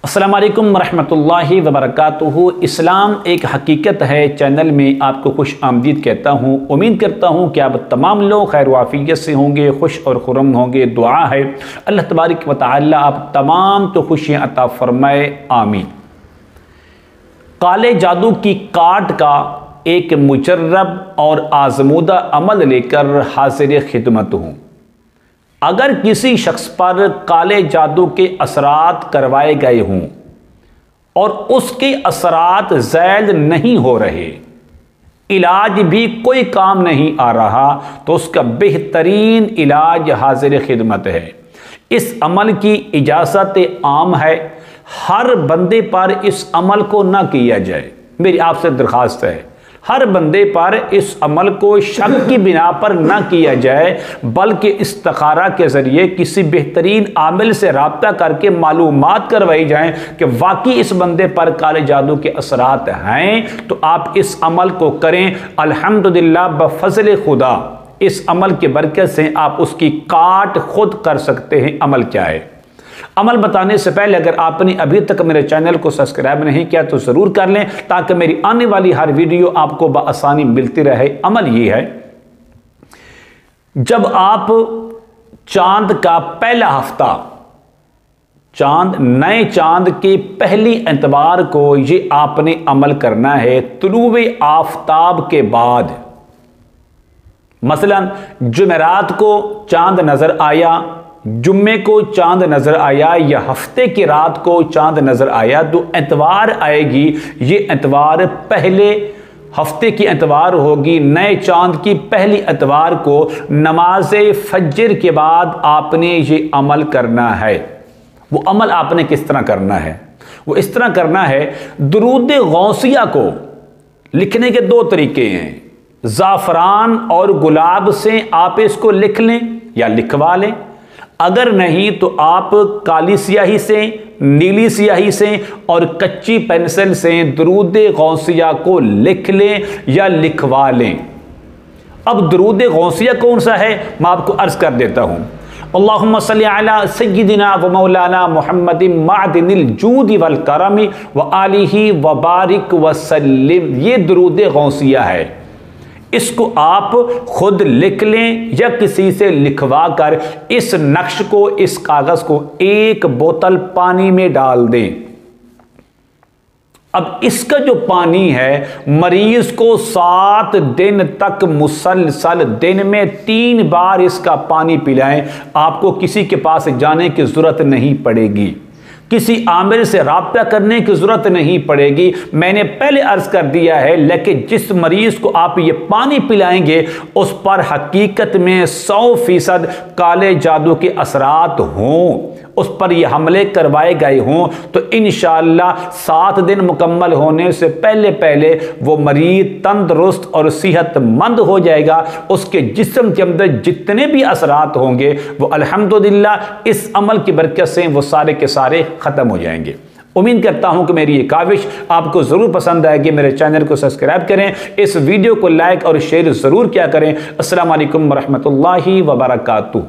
अस्सलाम वालेकुम रहमतुल्लाहि व बरकातुहू। इस्लाम एक हकीकत है चैनल में आपको खुश आमदीद कहता हूँ। उम्मीद करता हूँ कि आप तमाम लोग खैर वाफियत से होंगे, खुश और खुर्रम होंगे। दुआ है अल्लाह तबारक व तआला आप तमाम तो खुशियाँ अता फरमाए, आमीन। काले जादू की काट का एक मुजर्रब और आजमूदा अमल लेकर हाजिर खिदमत हूँ। अगर किसी शख्स पर काले जादू के असरात करवाए गए हों और उसके असरात ज़ैल नहीं हो रहे, इलाज भी कोई काम नहीं आ रहा, तो उसका बेहतरीन इलाज हाजिर खिदमत है। इस अमल की इजाज़त आम है, हर बंदे पर इस अमल को ना किया जाए। मेरी आपसे दरख्वास्त है, हर बंदे पर इस अमल को शक की बिना पर ना किया जाए, बल्कि इस्तिखारा के ज़रिए किसी बेहतरीन आमिल से राब्ता करके मालूमात करवाई जाएं कि वाकई इस बंदे पर काले जादू के असरात हैं, तो आप इस अमल को करें। अल्हम्दुलिल्लाह बफज़ल खुदा इस अमल की बरकत से आप उसकी काट खुद कर सकते हैं। अमल क्या है? अमल बताने से पहले अगर आपने अभी तक मेरे चैनल को सब्सक्राइब नहीं किया तो ज़रूर कर लें, ताकि मेरी आने वाली हर वीडियो आपको बआसानी मिलती रहे। अमल ये है, जब आप चांद का पहला हफ्ता, नए चांद के पहली एतवार को ये आपने अमल करना है। तुलुए आफताब के बाद, मसलन जुमेरात को चांद नजर आया, जुम्मे को चांद नजर आया, या हफ्ते की रात को चांद नजर आया, तो एतवार आएगी। ये एतवार पहले हफ्ते की एतवार होगी। नए चांद की पहली एतवार को नमाज फज्र के बाद आपने ये अमल करना है। वो अमल आपने किस तरह करना है? वो इस तरह करना है, दुरूद गौसिया को लिखने के दो तरीके हैं। ज़ाफ़रान और गुलाब से आप इसको लिख लें या लिखवा लें, अगर नहीं तो आप काली स्याही से, नीली स्याही से और कच्ची पेंसिल से दुरूद गौसिया को लिख लें या लिखवा लें। अब दुरूद गौसिया कौन सा है, मैं आपको अर्ज कर देता हूं। अल्लाहुम्मा सल्ली अला सय्यिदिना व मौलाना मुहम्मदिन मादिनिल जूदि वल करमी व आलिही व बारिक व सल्लिम। ये दुरूद गौसिया है। इसको आप खुद लिख लें या किसी से लिखवा कर इस नक्श को, इस कागज को एक बोतल पानी में डाल दें। अब इसका जो पानी है, मरीज को 7 दिन तक मुसलसल दिन में 3 बार इसका पानी पिलाएं। आपको किसी के पास जाने की जरूरत नहीं पड़ेगी, किसी आमिर से राब्ता करने की जरूरत नहीं पड़ेगी। मैंने पहले अर्ज कर दिया है, लेकिन जिस मरीज को आप ये पानी पिलाएंगे उस पर हकीकत में 100% काले जादू के असरात हों, उस पर ये हमले करवाए गए हों, तो इंशाअल्लाह 7 दिन मुकम्मल होने से पहले पहले वो मरीज तंदुरुस्त और सेहतमंद हो जाएगा। उसके जिस्म के अंदर जितने भी असरात होंगे वो अल्हम्दुलिल्लाह इस अमल की बरकत से वो सारे के सारे ख़त्म हो जाएंगे। उम्मीद करता हूं कि मेरी ये काविश आपको ज़रूर पसंद आएगी। मेरे चैनल को सब्सक्राइब करें, इस वीडियो को लाइक और शेयर ज़रूर किया करें। अस्सलाम वालेकुम रहमतुल्लाहि व बरकातुहू।